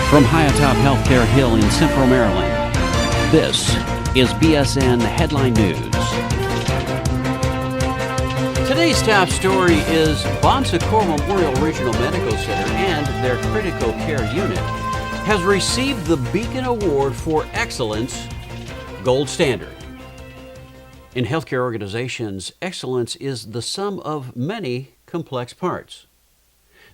From high atop Healthcare Hill in Central Maryland, this is BSN Headline News. Today's top story is Secours Memorial Regional Medical Center and their critical care unit has received the Beacon Award for Excellence Gold Standard. In healthcare organizations, excellence is the sum of many complex parts.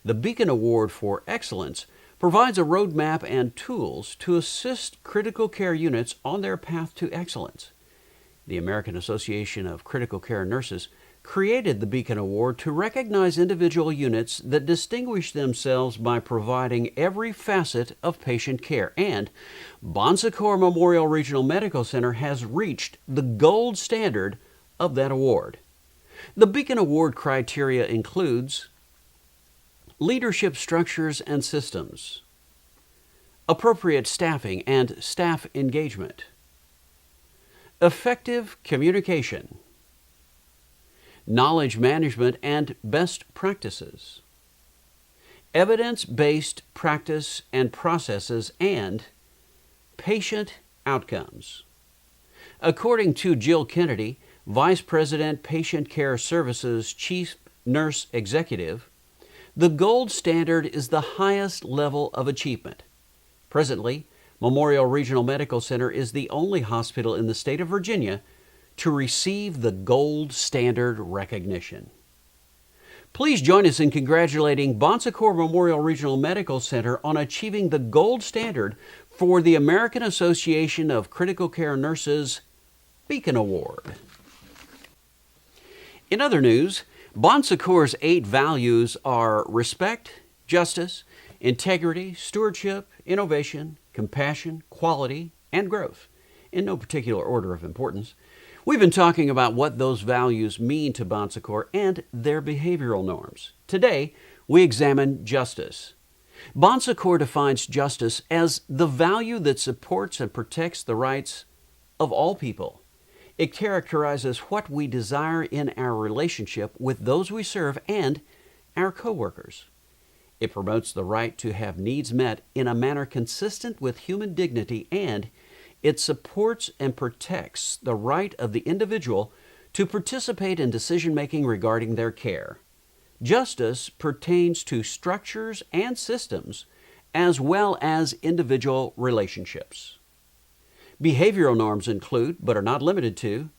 The Beacon Award for Excellence provides a roadmap and tools to assist critical care units on their path to excellence. The American Association of Critical Care Nurses created the Beacon Award to recognize individual units that distinguish themselves by providing every facet of patient care, and Secours Memorial Regional Medical Center has reached the gold standard of that award. The Beacon Award criteria includes leadership structures and systems, appropriate staffing and staff engagement, effective communication, knowledge management and best practices, evidence-based practice and processes, and patient outcomes. According to Jill Kennedy, Vice President, Patient Care Services Chief Nurse Executive, the gold standard is the highest level of achievement. Presently, Memorial Regional Medical Center is the only hospital in the state of Virginia to receive the gold standard recognition. Please join us in congratulating Secours Memorial Regional Medical Center on achieving the gold standard for the American Association of Critical Care Nurses Beacon Award. In other news, Secours' 8 values are respect, justice, integrity, stewardship, innovation, compassion, quality, and growth, in no particular order of importance. We've been talking about what those values mean to Secours and their behavioral norms. Today, we examine justice. Secours defines justice as the value that supports and protects the rights of all people. It characterizes what we desire in our relationship with those we serve and our coworkers. It promotes the right to have needs met in a manner consistent with human dignity, and it supports and protects the right of the individual to participate in decision-making regarding their care. Justice pertains to structures and systems as well as individual relationships. Behavioral norms include, but are not limited to,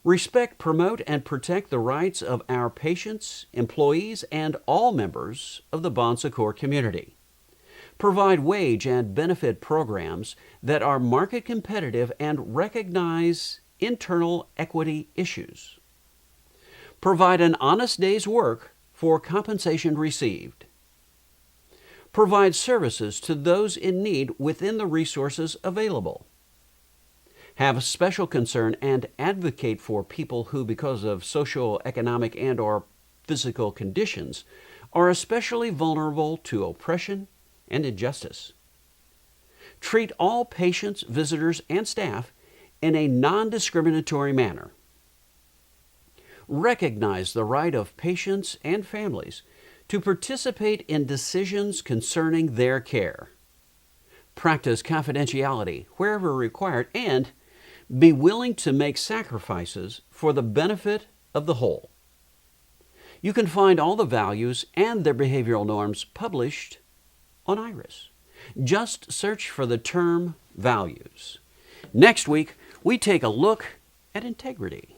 respect, promote, and protect the rights of our patients, employees, and all members of the Secours community. Provide wage and benefit programs that are market competitive and recognize internal equity issues. Provide an honest day's work for compensation received. Provide services to those in need within the resources available. Have special concern and advocate for people who, because of social, economic, and/or physical conditions, are especially vulnerable to oppression and injustice. Treat all patients, visitors, and staff in a non-discriminatory manner. Recognize the right of patients and families to participate in decisions concerning their care. Practice confidentiality wherever required, and be willing to make sacrifices for the benefit of the whole. You can find all the values and their behavioral norms published on IRIS. Just search for the term values. Next week, we take a look at integrity.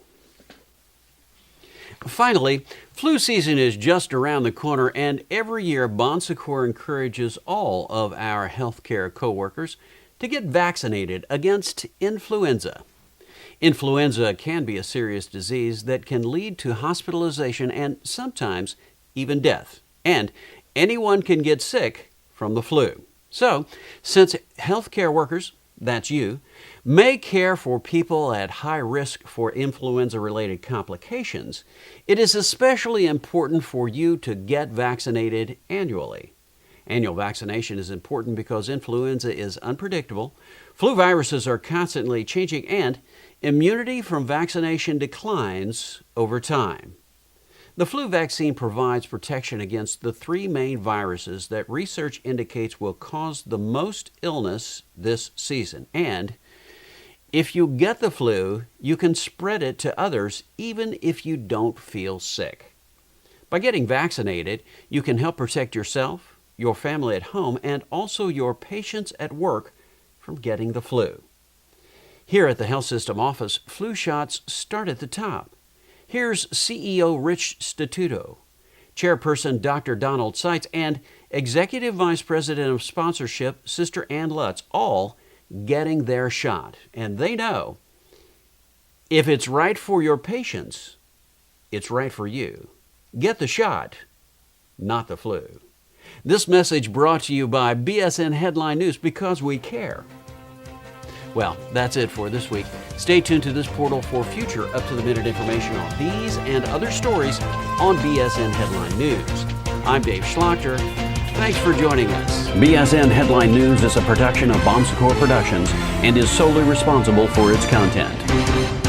Finally, flu season is just around the corner, and every year Secours encourages all of our healthcare coworkers to get vaccinated against influenza. Influenza can be a serious disease that can lead to hospitalization and sometimes even death. And anyone can get sick from the flu. So, since healthcare workers, that's you, may care for people at high risk for influenza-related complications, it is especially important for you to get vaccinated annually. Annual vaccination is important because influenza is unpredictable, flu viruses are constantly changing, and immunity from vaccination declines over time. The flu vaccine provides protection against the three main viruses that research indicates will cause the most illness this season. And if you get the flu, you can spread it to others even if you don't feel sick. By getting vaccinated, you can help protect yourself, your family at home, and also your patients at work from getting the flu. Here at the Health System Office, flu shots start at the top. Here's CEO Rich Statuto, Chairperson Dr. Donald Seitz, and Executive Vice President of Sponsorship, Sister Ann Lutz, all getting their shot. And they know if it's right for your patients, it's right for you. Get the shot, not the flu. This message brought to you by BSN Headline News, because we care. Well, that's it for this week. Stay tuned to this portal for future up-to-the-minute information on these and other stories on BSN Headline News. I'm Dave Schlachter. Thanks for joining us. BSN Headline News is a production of Secours Productions and is solely responsible for its content.